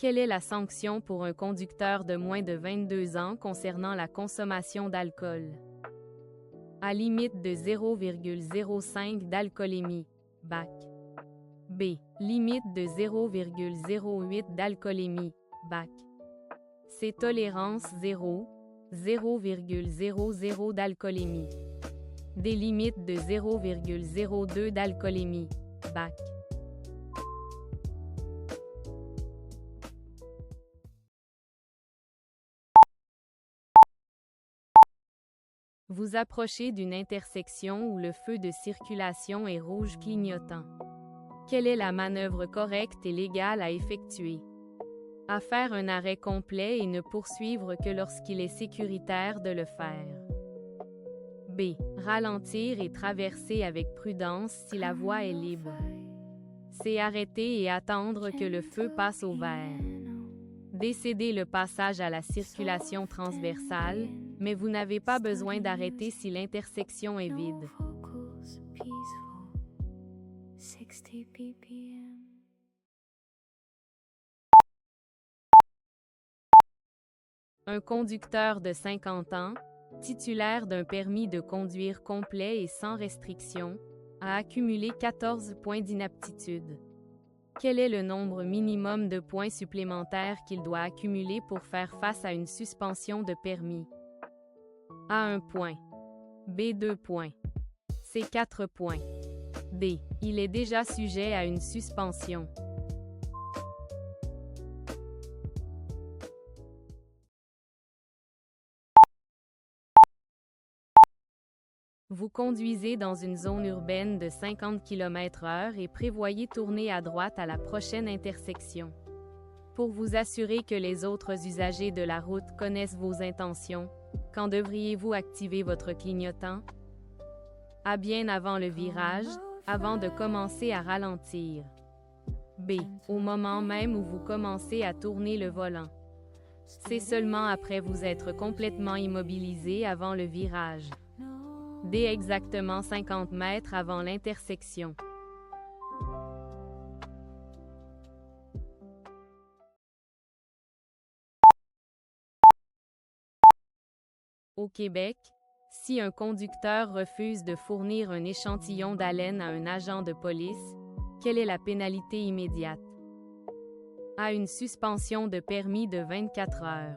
Quelle est la sanction pour un conducteur de moins de 22 ans concernant la consommation d'alcool? A. Limite de 0,05 d'alcoolémie, BAC. B. Limite de 0,08 d'alcoolémie, BAC. C. Tolérance 0, 0,00 d'alcoolémie. D. Limite de 0,02 d'alcoolémie, BAC. Vous approchez d'une intersection où le feu de circulation est rouge clignotant. Quelle est la manœuvre correcte et légale à effectuer? A. Faire un arrêt complet et ne poursuivre que lorsqu'il est sécuritaire de le faire. B. Ralentir et traverser avec prudence si la voie est libre. C. Arrêter et attendre que le feu passe au vert. D. Céder le passage à la circulation transversale, mais vous n'avez pas besoin d'arrêter si l'intersection est vide. Un conducteur de 50 ans, titulaire d'un permis de conduire complet et sans restriction, a accumulé 14 points d'inaptitude. Quel est le nombre minimum de points supplémentaires qu'il doit accumuler pour faire face à une suspension de permis? A. 1 point. B. 2 points. C. 4 points. D. Il est déjà sujet à une suspension. Vous conduisez dans une zone urbaine de 50 km/h et prévoyez tourner à droite à la prochaine intersection. Pour vous assurer que les autres usagers de la route connaissent vos intentions, quand devriez-vous activer votre clignotant? A. Bien avant le virage, avant de commencer à ralentir. B. Au moment même où vous commencez à tourner le volant. C. Seulement après vous être complètement immobilisé avant le virage. D. Exactement 50 mètres avant l'intersection. Au Québec, si un conducteur refuse de fournir un échantillon d'haleine à un agent de police, quelle est la pénalité immédiate? A. Une suspension de permis de 24 heures.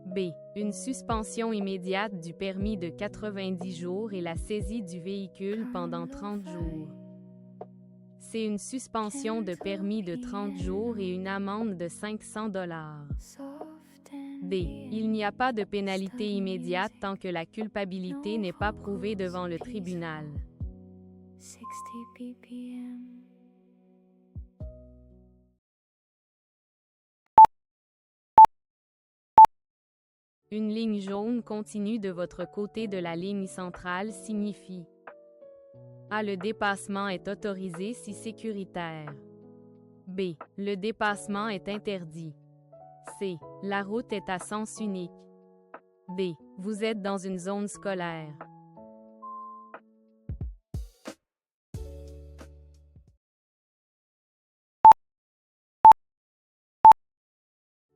B. Une suspension immédiate du permis de 90 jours et la saisie du véhicule pendant 30 jours. C. Une suspension de permis de 30 jours et une amende de 500 $. D. Il n'y a pas de pénalité immédiate tant que la culpabilité n'est pas prouvée devant le tribunal. Une ligne jaune continue de votre côté de la ligne centrale signifie A. Le dépassement est autorisé si sécuritaire. B. Le dépassement est interdit. C. La route est à sens unique. D. Vous êtes dans une zone scolaire.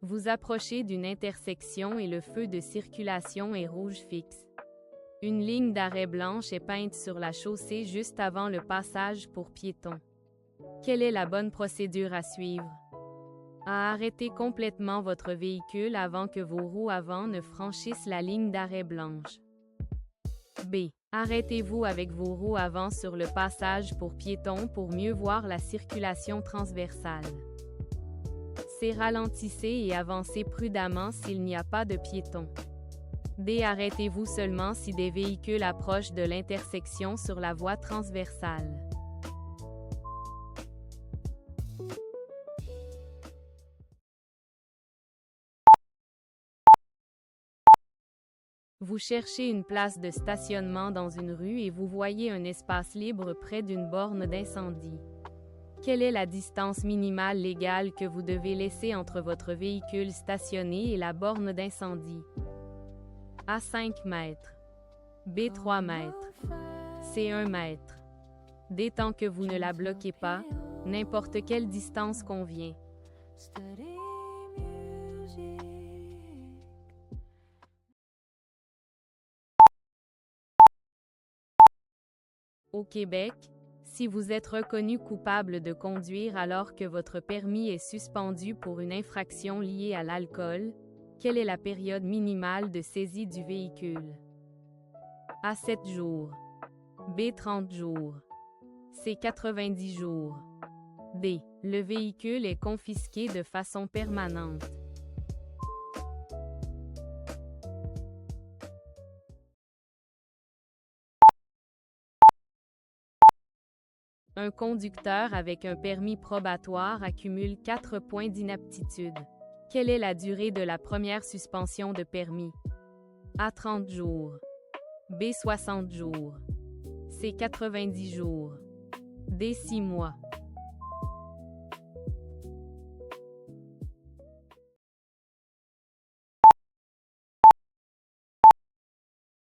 Vous approchez d'une intersection et le feu de circulation est rouge fixe. Une ligne d'arrêt blanche est peinte sur la chaussée juste avant le passage pour piétons. Quelle est la bonne procédure à suivre? A. Arrêtez complètement votre véhicule avant que vos roues avant ne franchissent la ligne d'arrêt blanche. B. Arrêtez-vous avec vos roues avant sur le passage pour piétons pour mieux voir la circulation transversale. C. Ralentissez et avancez prudemment s'il n'y a pas de piétons. D. Arrêtez-vous seulement si des véhicules approchent de l'intersection sur la voie transversale. Vous cherchez une place de stationnement dans une rue et vous voyez un espace libre près d'une borne d'incendie. Quelle est la distance minimale légale que vous devez laisser entre votre véhicule stationné et la borne d'incendie? A. 5 mètres. B. 3 mètres. C. 1 mètre. D. Tant que vous ne la bloquez pas, n'importe quelle distance convient. Au Québec, si vous êtes reconnu coupable de conduire alors que votre permis est suspendu pour une infraction liée à l'alcool, quelle est la période minimale de saisie du véhicule? A. 7 jours. B. 30 jours. C. 90 jours. D. Le véhicule est confisqué de façon permanente. Un conducteur avec un permis probatoire accumule 4 points d'inaptitude. Quelle est la durée de la première suspension de permis? A. 30 jours. B. 60 jours. C. 90 jours. D. 6 mois.